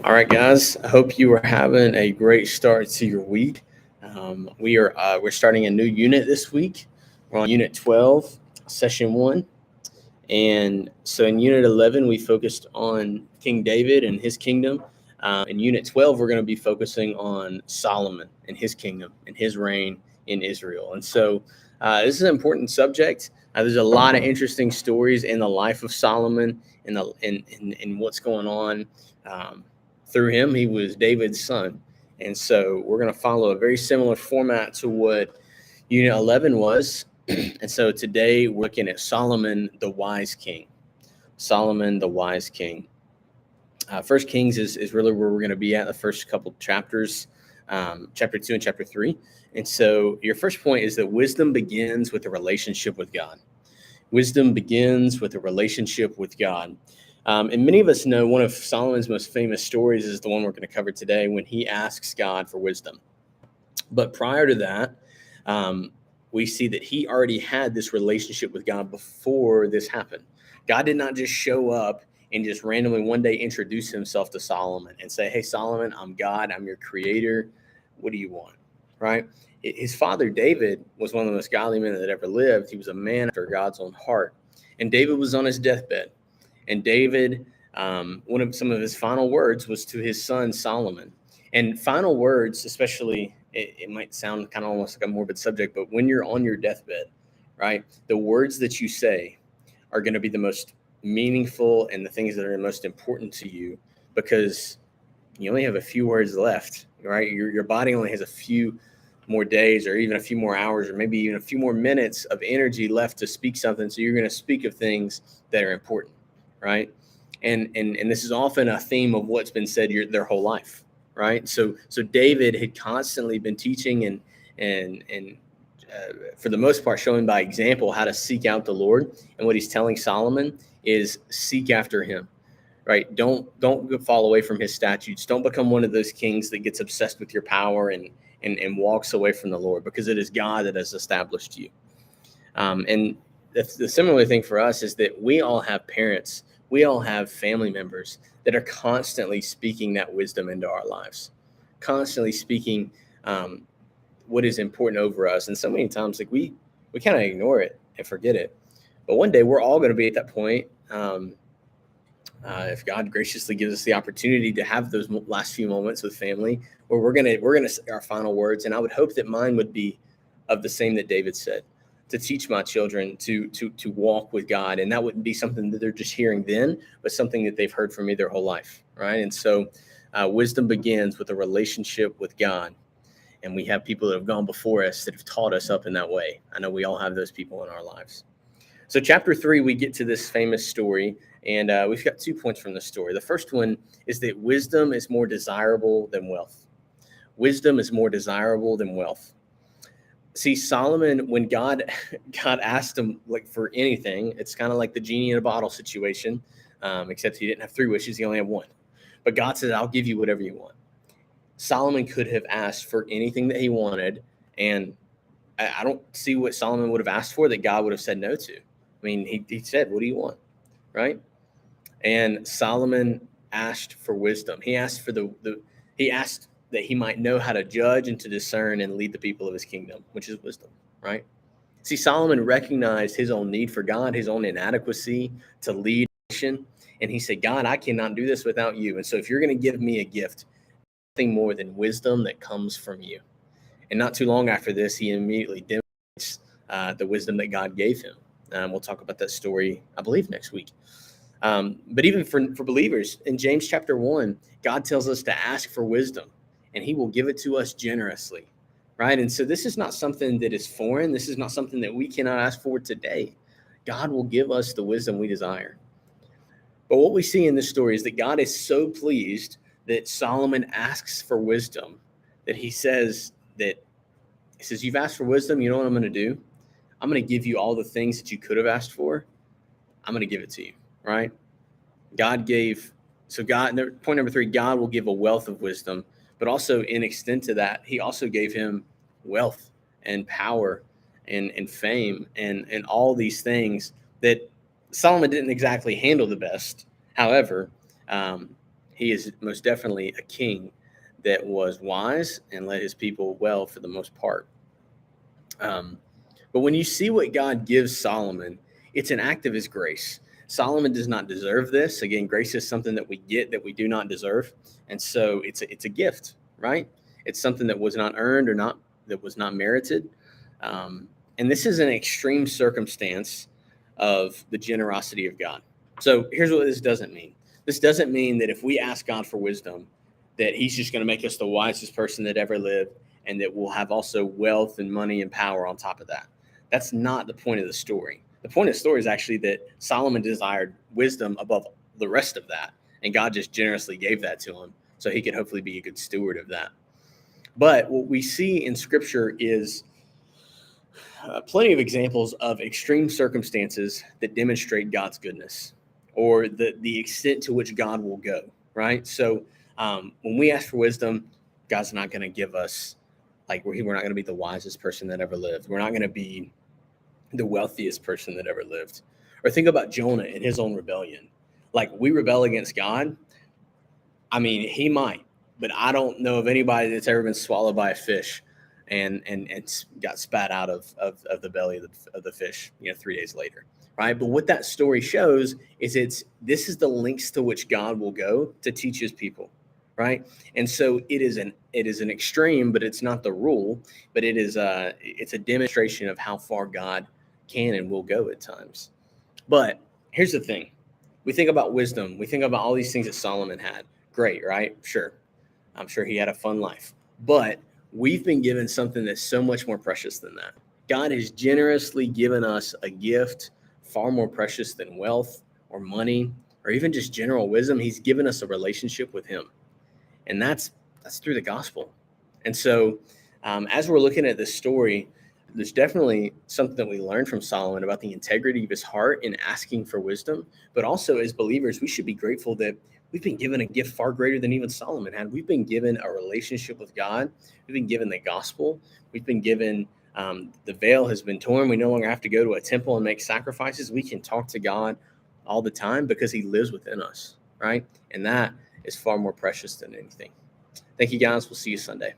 All right, guys. I hope you are having a great start to your week. We're starting a new unit this week. We're on Unit 12, Session 1. And so in Unit 11, we focused on King David and his kingdom. In Unit 12, we're going to be focusing on Solomon and his kingdom and his reign in Israel. And so this is an important subject. There's a lot of interesting stories in the life of Solomon and in what's going on. Through him, he was David's son. And so we're going to follow a very similar format to what Unit 11 was. And so today we're looking at Solomon, the wise king. Solomon, the wise king. First Kings is really where we're going to be at the first couple chapters, chapter 2 and chapter 3. And so your first point is that wisdom begins with a relationship with God. Wisdom begins with a relationship with God. And many of us know one of Solomon's most famous stories is the one we're going to cover today when he asks God for wisdom. But prior to that, we see that he already had this relationship with God before this happened. God did not just show up and just randomly one day introduce himself to Solomon and say, "Hey, Solomon, I'm God. I'm your creator. What do you want?" Right? His father, David, was one of the most godly men that ever lived. He was a man after God's own heart. And David was on his deathbed. And David, some of his final words was to his son, Solomon. And final words, especially, it might sound kind of almost like a morbid subject, but when you're on your deathbed, right, the words that you say are going to be the most meaningful and the things that are the most important to you because you only have a few words left, right? Your body only has a few more days or even a few more hours or maybe even a few more minutes of energy left to speak something. So you're going to speak of things that are important, right? And this is often a theme of what's been said their whole life, right? So David had constantly been teaching and for the most part showing by example how to seek out the Lord. And what he's telling Solomon is seek after him, right? Don't fall away from his statutes. Don't become one of those kings that gets obsessed with your power and walks away from the Lord, because it is God that has established you. And the similar thing for us is that we all have parents, we all have family members that are constantly speaking that wisdom into our lives, constantly speaking what is important over us. And so many times, like we kind of ignore it and forget it. But one day we're all going to be at that point. If God graciously gives us the opportunity to have those last few moments with family, where we're gonna say our final words, and I would hope that mine would be of the same that David said, to teach my children to walk with God, and that wouldn't be something that they're just hearing then, but something that they've heard from me their whole life, right? And so, wisdom begins with a relationship with God, and we have people that have gone before us that have taught us up in that way. I know we all have those people in our lives. So chapter 3, we get to this famous story, and we've got 2 points from the story. The first one is that wisdom is more desirable than wealth. Wisdom is more desirable than wealth. See, Solomon, when God asked him like for anything, it's kind of like the genie in a bottle situation, except he didn't have 3 wishes, he only had 1. But God said, "I'll give you whatever you want." Solomon could have asked for anything that he wanted, and I don't see what Solomon would have asked for that God would have said no to. I mean, he said, "What do you want?" Right? And Solomon asked for wisdom. He asked for he asked that he might know how to judge and to discern and lead the people of his kingdom, which is wisdom, right? See, Solomon recognized his own need for God, his own inadequacy to lead a nation. And he said, "God, I cannot do this without you. And so if you're going to give me a gift, nothing more than wisdom that comes from you." And not too long after this, he immediately demonstrates the wisdom that God gave him. We'll talk about that story, I believe, next week. But even for believers, in James chapter 1, God tells us to ask for wisdom, and he will give it to us generously, right? And so this is not something that is foreign. This is not something that we cannot ask for today. God will give us the wisdom we desire. But what we see in this story is that God is so pleased that Solomon asks for wisdom that he says, "You've asked for wisdom. You know what I'm going to do? I'm going to give you all the things that you could have asked for. I'm going to give it to you," right? God, point number 3, God will give a wealth of wisdom, but also in extent to that, he also gave him wealth and power and fame and all these things that Solomon didn't exactly handle the best. However, he is most definitely a king that was wise and led his people well for the most part. Um, but when you see what God gives Solomon, it's an act of his grace. Solomon does not deserve this. Again, grace is something that we get that we do not deserve. And so it's a gift, right? It's something that was not earned or not that was not merited. And this is an extreme circumstance of the generosity of God. So here's what this doesn't mean. This doesn't mean that if we ask God for wisdom, that he's just going to make us the wisest person that ever lived and that we'll have also wealth and money and power on top of that. That's not the point of the story. The point of the story is actually that Solomon desired wisdom above the rest of that, and God just generously gave that to him so he could hopefully be a good steward of that. But what we see in Scripture is plenty of examples of extreme circumstances that demonstrate God's goodness or the extent to which God will go, right? So when we ask for wisdom, God's not going to give us, like, we're not going to be the wisest person that ever lived. We're not going to be the wealthiest person that ever lived. Or think about Jonah and his own rebellion. Like, we rebel against God. I mean, he might, but I don't know of anybody that's ever been swallowed by a fish and got spat out of the belly of the fish, 3 days later, right? But what that story shows is this is the lengths to which God will go to teach his people, right? And so it is an extreme, but it's not the rule, but it's a demonstration of how far God can and will go at times. But here's the thing. We think about wisdom. We think about all these things that Solomon had. Great, right? Sure. I'm sure he had a fun life. But we've been given something that's so much more precious than that. God has generously given us a gift far more precious than wealth or money or even just general wisdom. He's given us a relationship with him. And that's through the gospel. And so as we're looking at this story, there's definitely something that we learned from Solomon about the integrity of his heart in asking for wisdom. But also, as believers, we should be grateful that we've been given a gift far greater than even Solomon had. We've been given a relationship with God. We've been given the gospel. We've been given the veil has been torn. We no longer have to go to a temple and make sacrifices. We can talk to God all the time because he lives within us, right? And that is far more precious than anything. Thank you, guys. We'll see you Sunday.